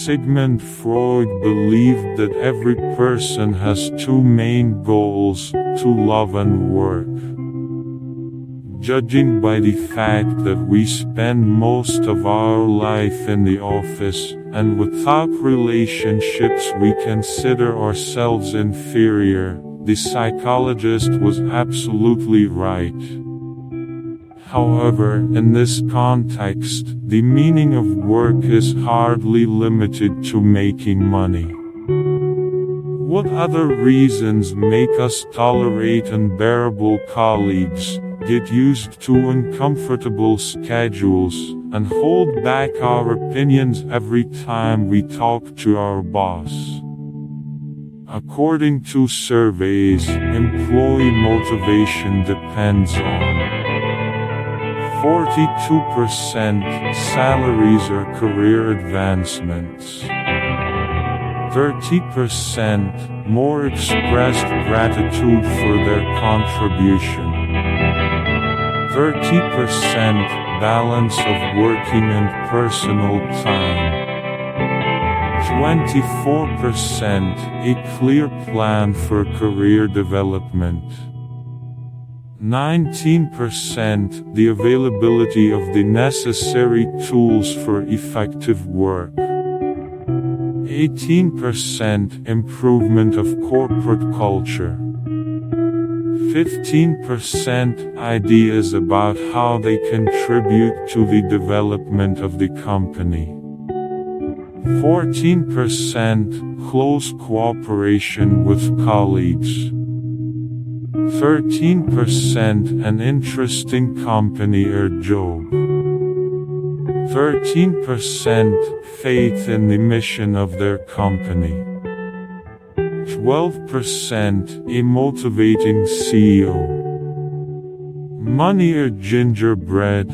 Sigmund Freud believed that every person has two main goals, to love and work. Judging by the fact that we spend most of our life in the office, and without relationships we consider ourselves inferior, the psychologist was absolutely right. However, in this context, the meaning of work is hardly limited to making money. What other reasons make us tolerate unbearable colleagues, get used to uncomfortable schedules, and hold back our opinions every time we talk to our boss? According to surveys, employee motivation depends on 42% salaries or career advancements, 30% more expressed gratitude for their contribution, 30% balance of working and personal time, 24% a clear plan for career development, 19% the availability of the necessary tools for effective work, 18% improvement of corporate culture, 15% ideas about how they contribute to the development of the company, 14% close cooperation with colleagues, 13% an interesting company or job, 13% faith in the mission of their company, 12% a motivating CEO. Money or gingerbread?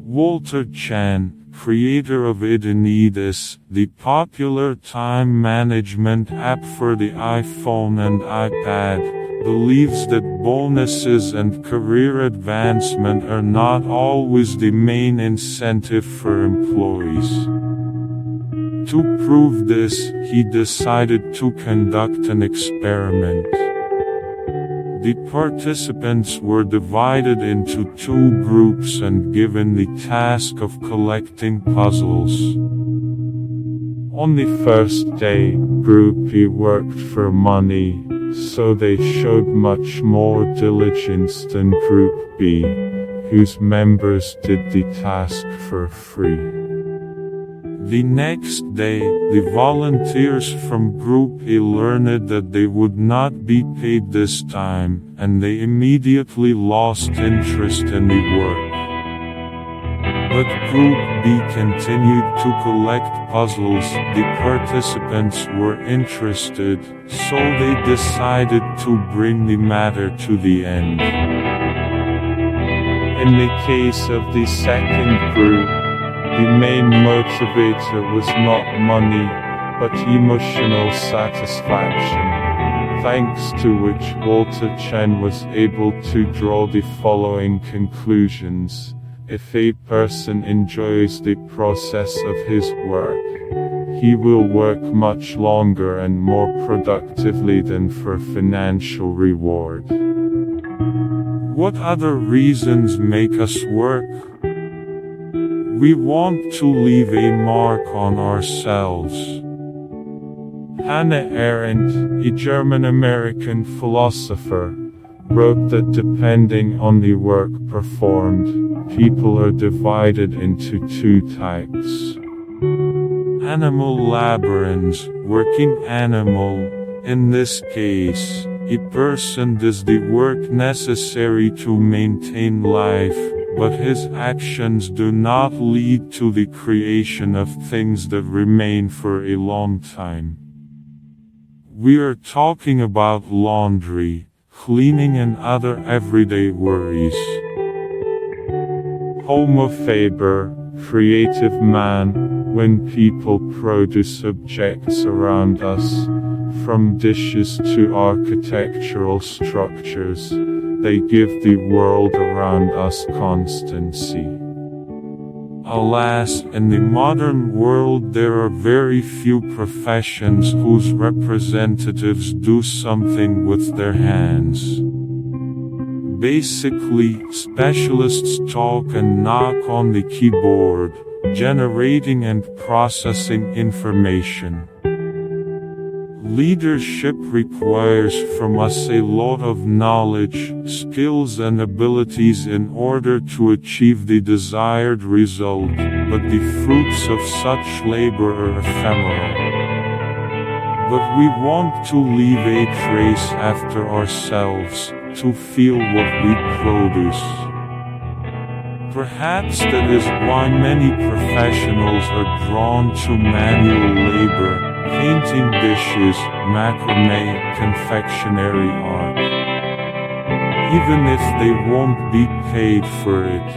Walter Chan, creator of Idonidis, the popular time management app for the iPhone and iPad, believes that bonuses and career advancement are not always the main incentive for employees. To prove this, he decided to conduct an experiment. The participants were divided into two groups and given the task of collecting puzzles. On the first day, Group E worked for money, so they showed much more diligence than Group B, whose members did the task for free. The next day, the volunteers from Group A learned that they would not be paid this time, and they immediately lost interest in the work. But Group B continued to collect puzzles. The participants were interested, so they decided to bring the matter to the end. In the case of the second group, the main motivator was not money, but emotional satisfaction, thanks to which Walter Chen was able to draw the following conclusions. If a person enjoys the process of his work, he will work much longer and more productively than for financial reward. What other reasons make us work? We want to leave a mark on ourselves. Hannah Arendt, a German-American philosopher, wrote that depending on the work performed, people are divided into two types. Animal laborans, working animal. In this case, a person does the work necessary to maintain life, but his actions do not lead to the creation of things that remain for a long time. We are talking about laundry, cleaning and other everyday worries. Homo faber, creative man, when people produce objects around us, from dishes to architectural structures, they give the world around us constancy. Alas, in the modern world there are very few professions whose representatives do something with their hands. Basically, specialists talk and knock on the keyboard, generating and processing information. Leadership requires from us a lot of knowledge, skills and abilities in order to achieve the desired result, but the fruits of such labor are ephemeral. But we want to leave a trace after ourselves, to feel what we produce. Perhaps that is why many professionals are drawn to manual labor, painting dishes, macrame, confectionery art. Even if they won't be paid for it.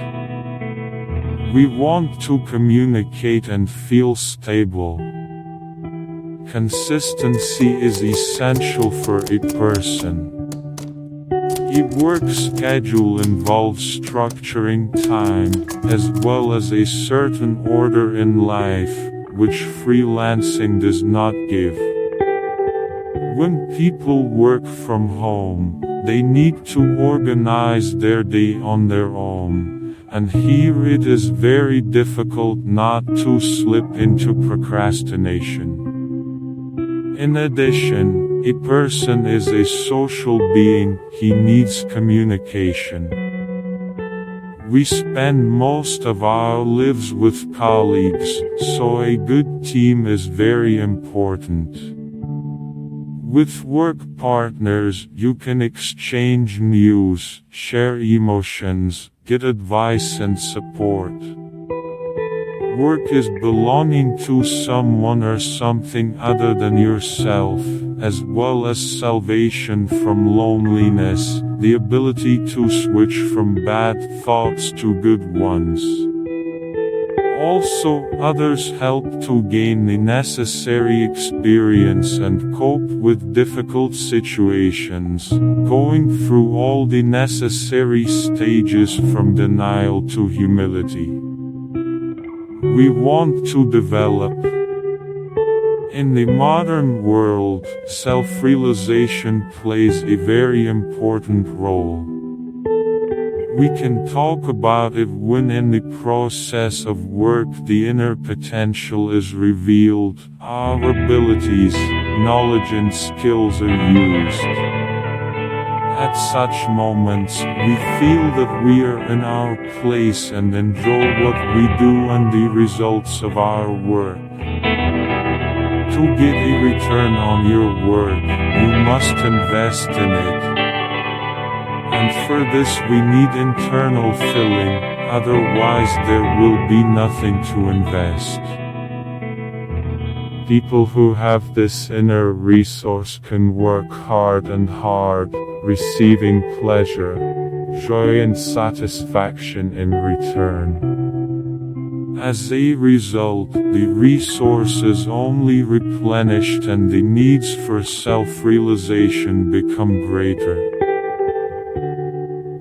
We want to communicate and feel stable. Consistency is essential for a person. A work schedule involves structuring time, as well as a certain order in life, which freelancing does not give. When people work from home, they need to organize their day on their own, and here it is very difficult not to slip into procrastination. In addition, a person is a social being, he needs communication. We spend most of our lives with colleagues, so a good team is very important. With work partners, you can exchange news, share emotions, get advice and support. Work is belonging to someone or something other than yourself, as well as salvation from loneliness, the ability to switch from bad thoughts to good ones. Also, others help to gain the necessary experience and cope with difficult situations, going through all the necessary stages from denial to humility. We want to develop. In the modern world, self-realization plays a very important role. We can talk about it when in the process of work the inner potential is revealed, our abilities, knowledge and skills are used. At such moments, we feel that we are in our place and enjoy what we do and the results of our work. To get a return on your work, you must invest in it. And for this we need internal filling, otherwise there will be nothing to invest. People who have this inner resource can work hard and hard, receiving pleasure, joy and satisfaction in return. As a result, the resource is only replenished and the needs for self-realization become greater.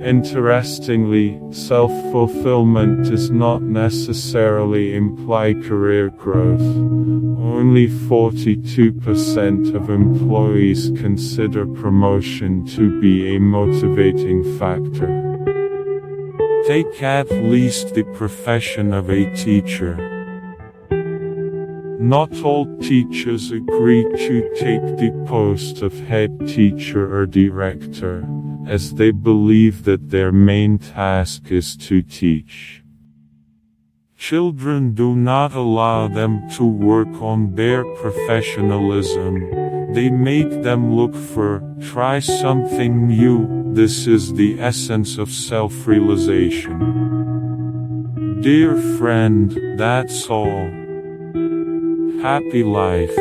Interestingly, self-fulfillment does not necessarily imply career growth. Only 42% of employees consider promotion to be a motivating factor. Take at least the profession of a teacher. Not all teachers agree to take the post of head teacher or director, as they believe that their main task is to teach. Children do not allow them to work on their professionalism. They make them look for, try something new. This is the essence of self-realization. Dear friend, that's all. Happy life.